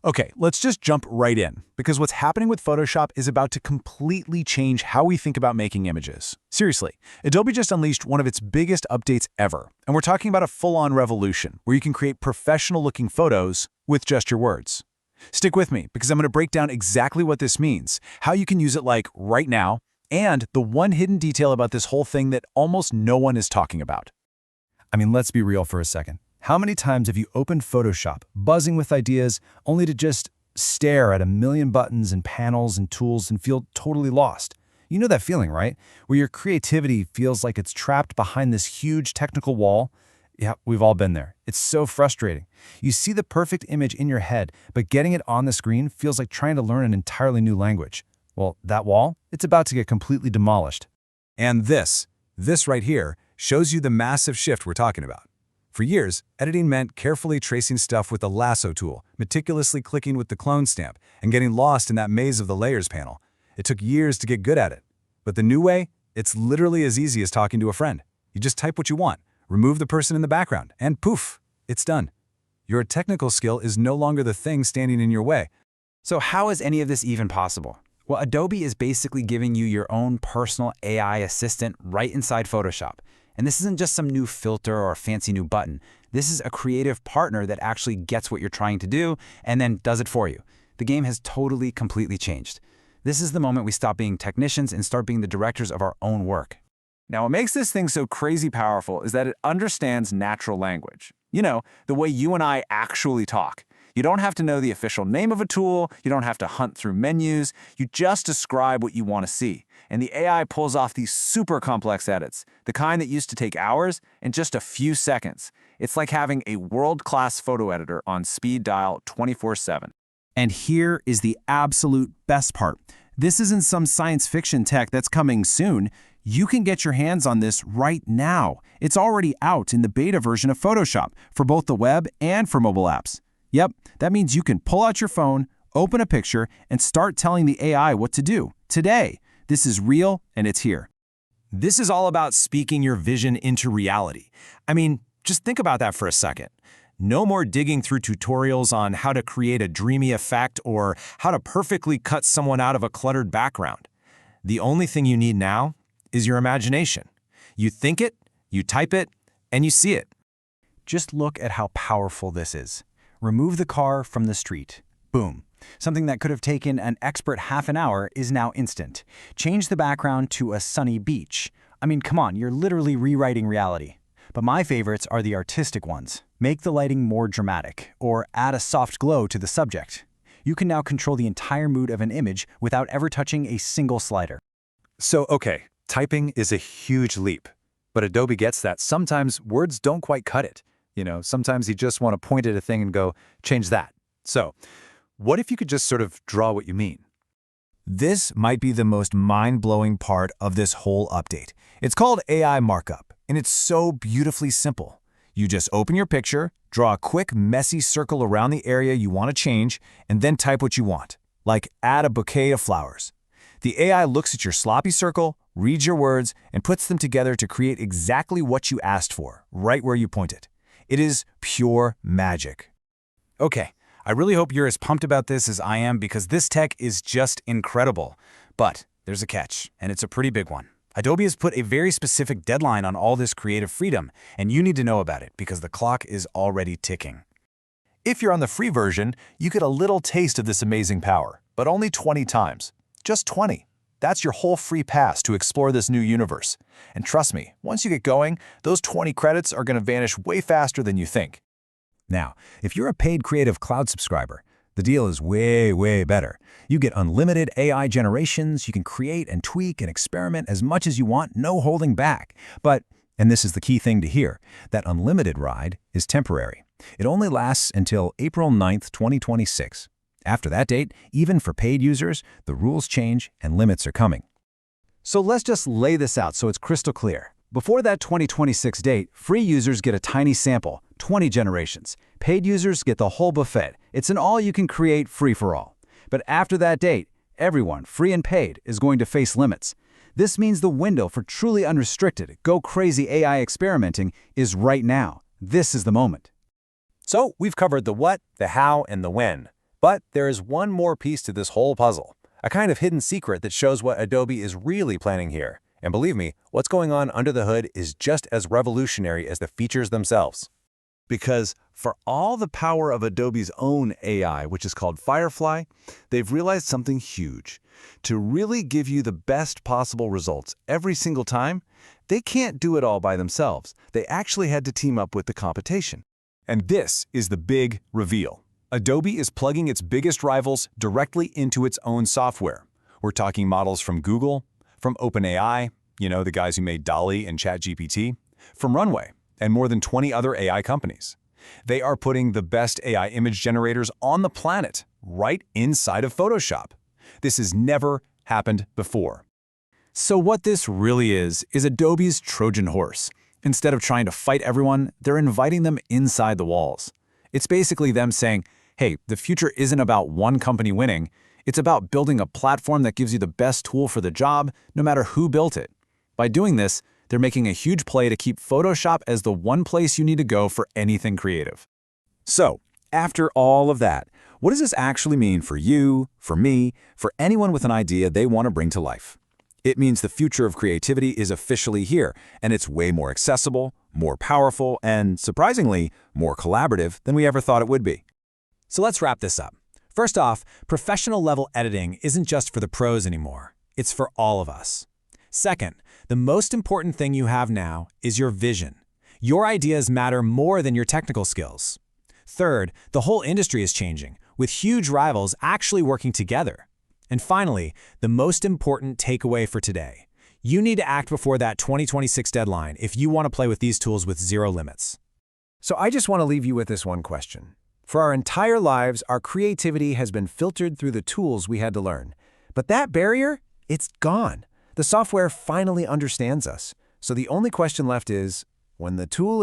Okay, let's just jump right in, because what's happening with Photoshop is about to completely change how we think about making images. Seriously, Adobe just unleashed one of its biggest updates ever, and we're talking about a full-on revolution where you can create professional-looking photos with just your words. Stick with me, because I'm going to break down exactly what this means, how you can use it like right now, and the one hidden detail about this whole thing that almost no one is talking about. I mean, let's be real for a second. How many times have you opened Photoshop, buzzing with ideas, only to just stare at a million buttons and panels and tools and feel totally lost? You know that feeling, right? Where your creativity feels like it's trapped behind this huge technical wall? Yeah, we've all been there. It's so frustrating. You see the perfect image in your head, but getting it on the screen feels like trying to learn an entirely new language. Well, that wall, it's about to get completely demolished. And this right here, shows you the massive shift we're talking about. For years, editing meant carefully tracing stuff with the lasso tool, meticulously clicking with the clone stamp, and getting lost in that maze of the layers panel. It took years to get good at it. But the new way, it's literally as easy as talking to a friend. You just type what you want, remove the person in the background, and poof, it's done. Your technical skill is no longer the thing standing in your way. So how is any of this even possible? Well, Adobe is basically giving you your own personal AI assistant right inside Photoshop. And this isn't just some new filter or a fancy new button. This is a creative partner that actually gets what you're trying to do and then does it for you. The game has totally, completely changed. This is the moment we stop being technicians and start being the directors of our own work. Now, what makes this thing so crazy powerful is that it understands natural language. You know, the way you and I actually talk. You don't have to know the official name of a tool, you don't have to hunt through menus, you just describe what you want to see. And the AI pulls off these super complex edits, the kind that used to take hours in just a few seconds. It's like having a world-class photo editor on speed dial 24/7. And here is the absolute best part. This isn't some science fiction tech that's coming soon. You can get your hands on this right now. It's already out in the beta version of Photoshop for both the web and for mobile apps. Yep, that means you can pull out your phone, open a picture, and start telling the AI what to do today. This is real, and it's here. This is all about speaking your vision into reality. I mean, just think about that for a second. No more digging through tutorials on how to create a dreamy effect or how to perfectly cut someone out of a cluttered background. The only thing you need now is your imagination. You think it, you type it, and you see it. Just look at how powerful this is. Remove the car from the street. Boom. Something that could have taken an expert half an hour is now instant. Change the background to a sunny beach. I mean, come on, you're literally rewriting reality. But my favorites are the artistic ones. Make the lighting more dramatic, or add a soft glow to the subject. You can now control the entire mood of an image without ever touching a single slider. So, okay, typing is a huge leap. But Adobe gets that sometimes words don't quite cut it. You know, sometimes you just want to point at a thing and go, change that. So, what if you could just sort of draw what you mean? This might be the most mind-blowing part of this whole update. It's called AI markup, and it's so beautifully simple. You just open your picture, draw a quick, messy circle around the area you want to change, and then type what you want, like add a bouquet of flowers. The AI looks at your sloppy circle, reads your words, and puts them together to create exactly what you asked for, right where you point it. It is pure magic. Okay, I really hope you're as pumped about this as I am because this tech is just incredible. But there's a catch, and it's a pretty big one. Adobe has put a very specific deadline on all this creative freedom, and you need to know about it because the clock is already ticking. If you're on the free version, you get a little taste of this amazing power, but only 20 times. Just 20. That's your whole free pass to explore this new universe. And trust me, once you get going, those 20 credits are going to vanish way faster than you think. Now, if you're a paid Creative Cloud subscriber, the deal is way, way better. You get unlimited AI generations, you can create and tweak and experiment as much as you want, no holding back. But, and this is the key thing to hear, that unlimited ride is temporary. It only lasts until April 9th, 2026. After that date, even for paid users, the rules change and limits are coming. So let's just lay this out so it's crystal clear. Before that 2026 date, free users get a tiny sample, 20 generations. Paid users get the whole buffet. It's an all-you-can-create free-for-all. But after that date, everyone, free and paid, is going to face limits. This means the window for truly unrestricted, go-crazy AI experimenting is right now. This is the moment. So we've covered the what, the how, and the when. But there is one more piece to this whole puzzle, a kind of hidden secret that shows what Adobe is really planning here. And believe me, what's going on under the hood is just as revolutionary as the features themselves. Because for all the power of Adobe's own AI, which is called Firefly, they've realized something huge. To really give you the best possible results every single time, they can't do it all by themselves. They actually had to team up with the competition. And this is the big reveal. Adobe is plugging its biggest rivals directly into its own software. We're talking models from Google, from OpenAI, the guys who made DALL-E and ChatGPT, from Runway, and more than 20 other AI companies. They are putting the best AI image generators on the planet right inside of Photoshop. This has never happened before. So what this really is Adobe's Trojan horse. Instead of trying to fight everyone, they're inviting them inside the walls. It's basically them saying, hey, the future isn't about one company winning. It's about building a platform that gives you the best tool for the job, no matter who built it. By doing this, they're making a huge play to keep Photoshop as the one place you need to go for anything creative. So, after all of that, what does this actually mean for you, for me, for anyone with an idea they want to bring to life? It means the future of creativity is officially here, and it's way more accessible, more powerful, and, surprisingly, more collaborative than we ever thought it would be. So let's wrap this up. First off, professional-level editing isn't just for the pros anymore. It's for all of us. Second, the most important thing you have now is your vision. Your ideas matter more than your technical skills. Third, the whole industry is changing, with huge rivals actually working together. And finally, the most important takeaway for today. You need to act before that 2026 deadline if you want to play with these tools with zero limits. So I just want to leave you with this one question. For our entire lives, our creativity has been filtered through the tools we had to learn. But that barrier, it's gone. The software finally understands us. So the only question left is, when the tool